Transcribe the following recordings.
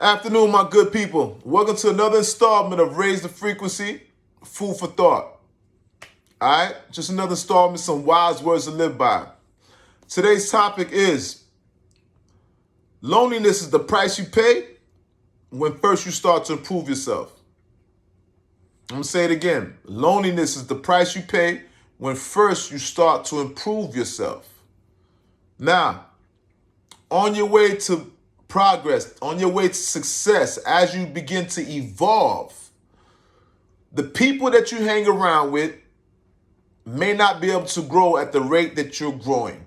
Afternoon, my good people. Welcome to another installment of Raise the Frequency, Food for Thought. All right, just another installment, some wise words to live by. Today's topic is loneliness is the price you pay when first you start to improve yourself. I'm going to say it again. Loneliness is the price you pay when first you start to improve yourself. Now, on your way to progress, on your way to success, as you begin to evolve, the people that you hang around with may not be able to grow at the rate that you're growing.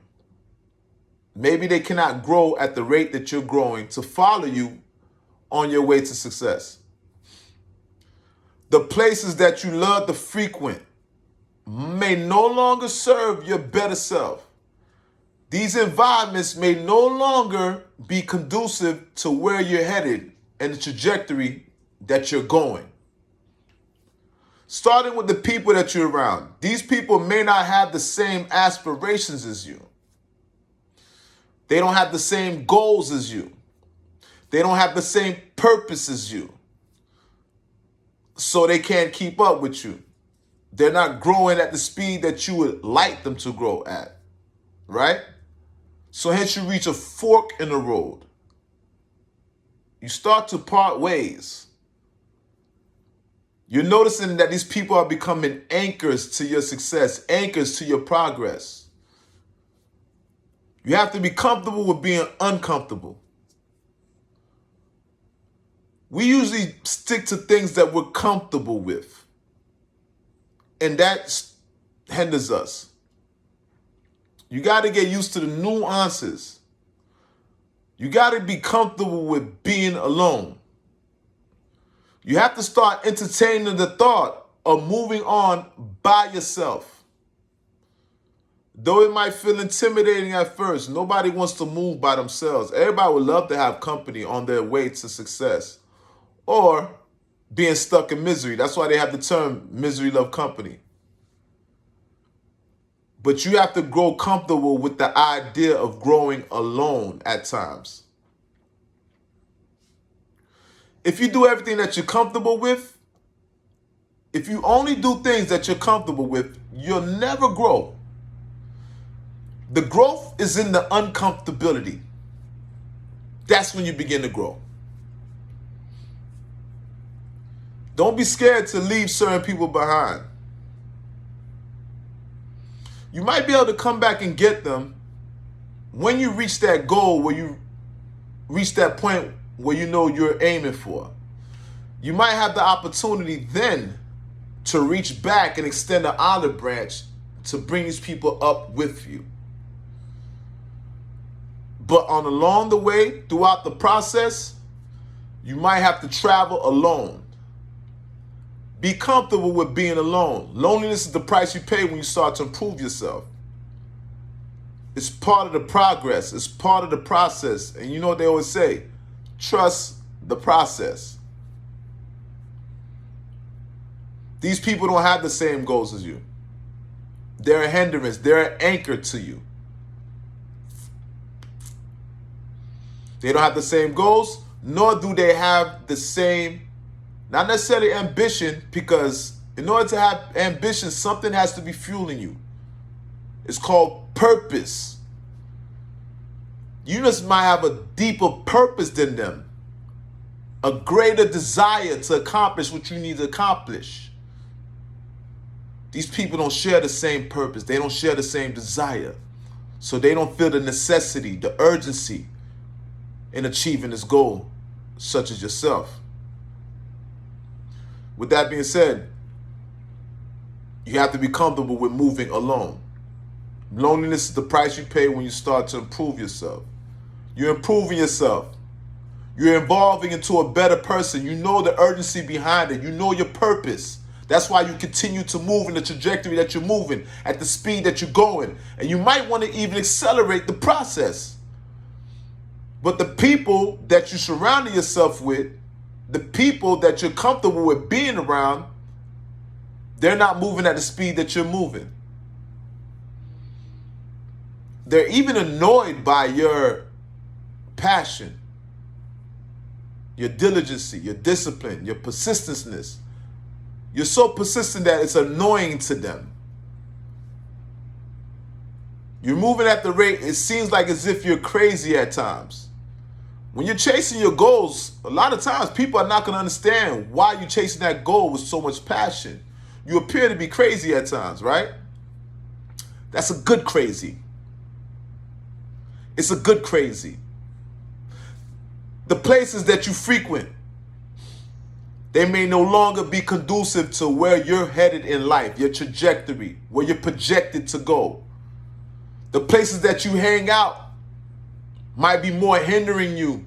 Maybe they cannot grow at the rate that you're growing to follow you on your way to success. The places that you love to frequent may no longer serve your better self. These environments may no longer be conducive to where you're headed and the trajectory that you're going. Starting with the people that you're around. These people may not have the same aspirations as you. They don't have the same goals as you. They don't have the same purpose as you. So they can't keep up with you. They're not growing at the speed that you would like them to grow at, right? So hence you reach a fork in the road. You start to part ways. You're noticing that these people are becoming anchors to your success, anchors to your progress. You have to be comfortable with being uncomfortable. We usually stick to things that we're comfortable with, and that hinders us. You got to get used to the nuances. You got to be comfortable with being alone. You have to start entertaining the thought of moving on by yourself. Though it might feel intimidating at first, nobody wants to move by themselves. Everybody would love to have company on their way to success or being stuck in misery. That's why they have the term misery love company. But you have to grow comfortable with the idea of growing alone at times. If you do everything that you're comfortable with, if you only do things that you're comfortable with, you'll never grow. The growth is in the uncomfortability. That's when you begin to grow. Don't be scared to leave certain people behind. You might be able to come back and get them when you reach that goal, where you reach that point where you know you're aiming for. You might have the opportunity then to reach back and extend an olive branch to bring these people up with you. But along the way, throughout the process, you might have to travel alone. Be comfortable with being alone. Loneliness is the price you pay when you start to improve yourself. It's part of the progress. It's part of the process. And you know what they always say? Trust the process. These people don't have the same goals as you. They're a hindrance. They're an anchor to you. They don't have the same goals, nor do they have the same, not necessarily ambition, because in order to have ambition, something has to be fueling you. It's called purpose. You just might have a deeper purpose than them, a greater desire to accomplish what you need to accomplish. These people don't share the same purpose. They don't share the same desire. So they don't feel the necessity, the urgency in achieving this goal, such as yourself. With that being said, you have to be comfortable with moving alone. Loneliness is the price you pay when you start to improve yourself. You're improving yourself. You're evolving into a better person. You know the urgency behind it. You know your purpose. That's why you continue to move in the trajectory that you're moving, at the speed that you're going. And you might want to even accelerate the process. But the people that you're surrounding yourself with, the people that you're comfortable with being around, they're not moving at the speed that you're moving. They're even annoyed by your passion. your diligency, your discipline, your persistenceness. You're so persistent that it's annoying to them. You're moving at the rate, it seems like as if you're crazy at times. When you're chasing your goals, a lot of times people are not going to understand why you're chasing that goal with so much passion. You appear to be crazy at times, right? That's a good crazy. It's a good crazy. The places that you frequent, they may no longer be conducive to where you're headed in life, your trajectory, where you're projected to go. The places that you hang out might be more hindering you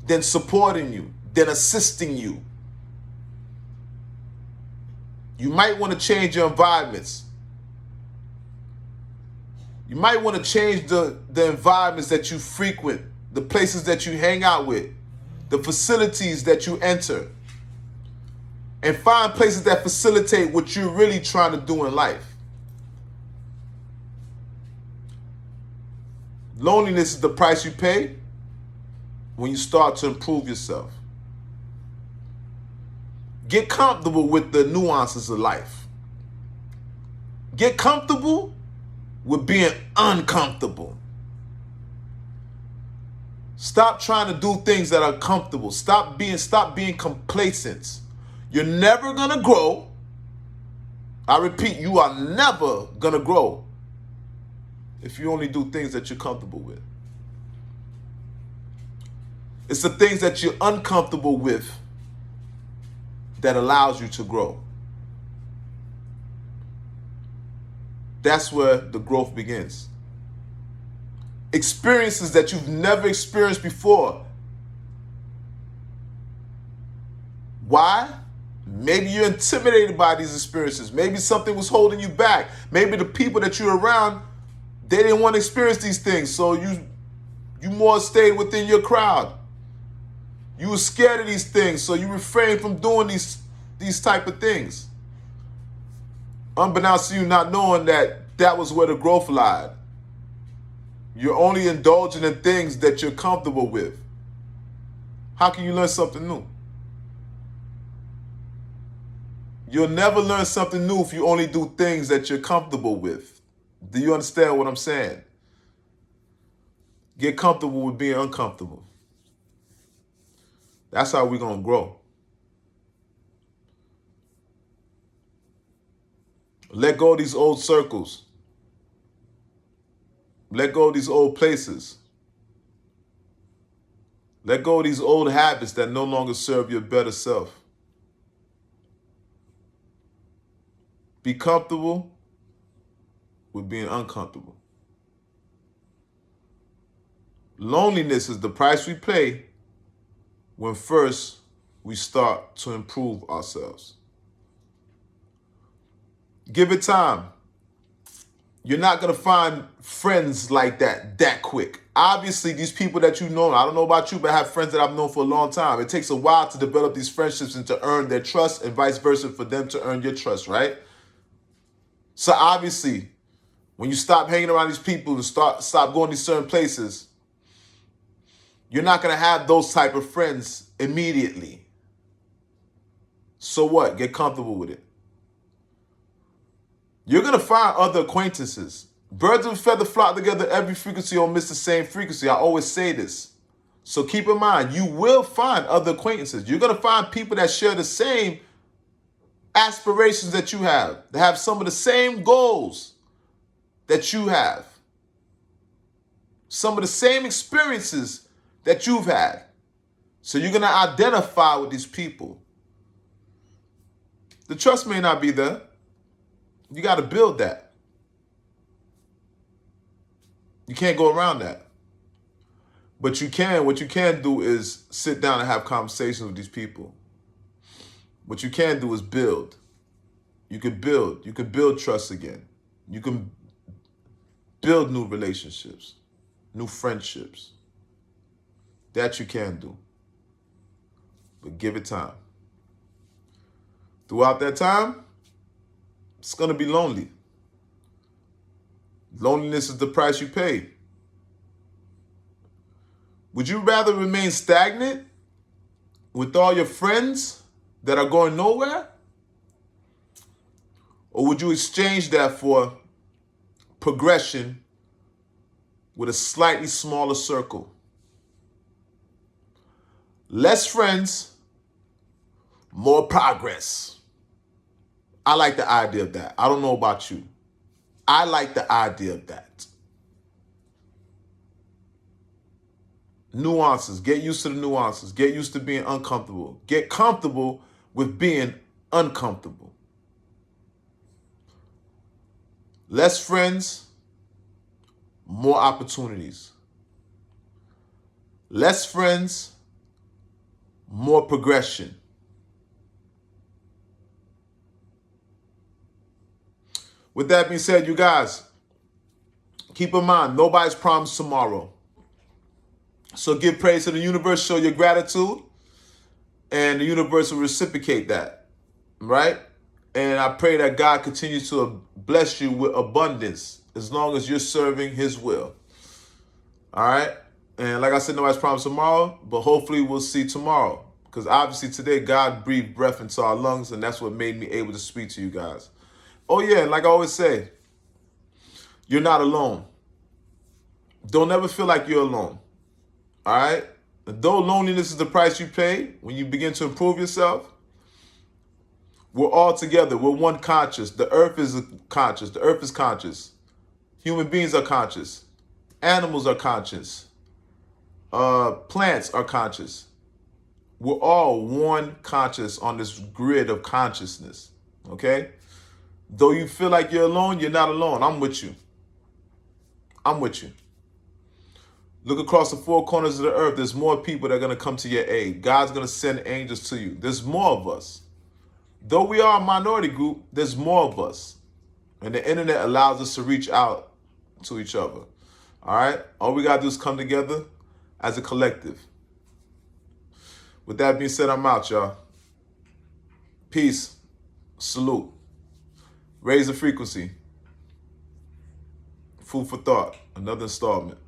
than supporting you, than assisting you. You might want to change your environments. You might want to change the environments that you frequent, the places that you hang out with, the facilities that you enter, and find places that facilitate what you're really trying to do in life. Loneliness is the price you pay when you start to improve yourself. Get comfortable with the nuances of life. Get comfortable with being uncomfortable. Stop trying to do things that are comfortable. Stop being complacent. You're never gonna grow. I repeat, you are never gonna grow if you only do things that you're comfortable with. It's the things that you're uncomfortable with that allows you to grow. That's where the growth begins. Experiences that you've never experienced before. Why? Maybe you're intimidated by these experiences. Maybe something was holding you back. Maybe the people that you're around, they didn't want to experience these things, so you more stayed within your crowd. You were scared of these things, so you refrained from doing these type of things. Unbeknownst to you, not knowing that was where the growth lied. You're only indulging in things that you're comfortable with. How can you learn something new? You'll never learn something new if you only do things that you're comfortable with. Do you understand what I'm saying? Get comfortable with being uncomfortable. That's how we're going to grow. Let go of these old circles. Let go of these old places. Let go of these old habits that no longer serve your better self. Be comfortable with being uncomfortable. Loneliness is the price we pay when first we start to improve ourselves. Give it time. You're not going to find friends like that quick. Obviously, these people that you know, I don't know about you, but I have friends that I've known for a long time. It takes a while to develop these friendships and to earn their trust, and vice versa for them to earn your trust, right? So obviously, when you stop hanging around these people and stop going to certain places, you're not going to have those type of friends immediately. So what? Get comfortable with it. You're going to find other acquaintances. Birds of a feather flock together, every frequency don't miss the same frequency. I always say this. So keep in mind, you will find other acquaintances. You're going to find people that share the same aspirations that you have. They have some of the same goals that you have. Some of the same experiences that you've had. So you're going to identify with these people. The trust may not be there. You got to build that. You can't go around that. But what you can do is sit down and have conversations with these people. What you can do is build. You can build trust again. You can build new relationships, new friendships. That you can do. But give it time. Throughout that time, it's going to be lonely. Loneliness is the price you pay. Would you rather remain stagnant with all your friends that are going nowhere? Or would you exchange that for progression with a slightly smaller circle? Less friends, more progress. I like the idea of that. I don't know about you. I like the idea of that. Nuances. Get used to the nuances. Get used to being uncomfortable. Get comfortable with being uncomfortable. Less friends, more opportunities. Less friends, more progression. With that being said, you guys, keep in mind, nobody's promised tomorrow. So give praise to the universe, show your gratitude, and the universe will reciprocate that, right? And I pray that God continues to bless you with abundance as long as you're serving his will. All right? And like I said, nobody's promised tomorrow, but hopefully we'll see tomorrow. Because obviously today God breathed breath into our lungs, and that's what made me able to speak to you guys. Oh yeah, and like I always say, you're not alone. Don't ever feel like you're alone. All right? Though loneliness is the price you pay when you begin to improve yourself, we're all together. We're one conscious. The earth is conscious. The earth is conscious. Human beings are conscious. Animals are conscious. Plants are conscious. We're all one conscious on this grid of consciousness. Okay? Though you feel like you're alone, you're not alone. I'm with you. I'm with you. Look across the four corners of the earth. There's more people that are going to come to your aid. God's going to send angels to you. There's more of us. Though we are a minority group, there's more of us. And the internet allows us to reach out to each other. All right? All we got to do is come together as a collective. With that being said, I'm out, y'all. Peace. Salute. Raise the frequency. Food for thought. Another installment.